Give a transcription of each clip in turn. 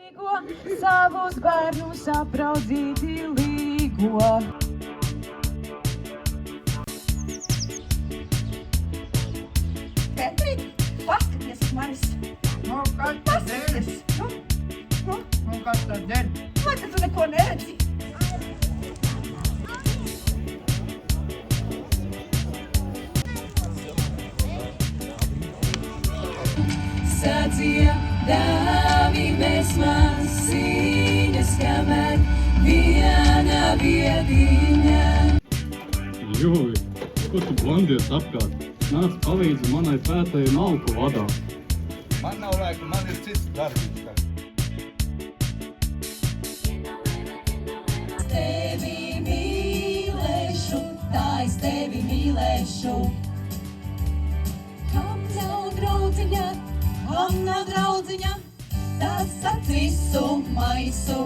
Savus bērnus apraudzīt līgo. Petrīt, paskaties uz manis. Nu, kas tad dēļ? Nu, kas tad dēļ? Vai tu neko neredzi? Sadziedāmi mēs masiņas, kamēr viena vietiņa. Jūvi, ko tu blondies apkārt? Nāc palīdzi manai pētēji malku vadā. Man nav laika, man ir cits darbības. Es tevi mīlēšu, tā es tevi mīlēšu. Kam nav draudziņa, tas atrisu maisu.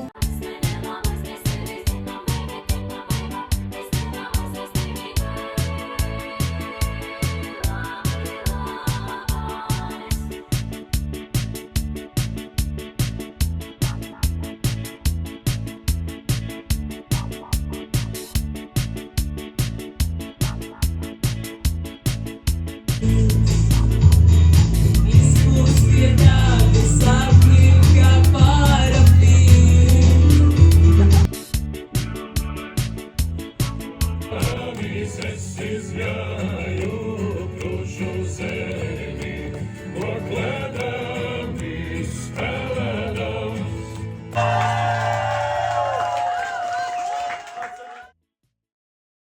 Esse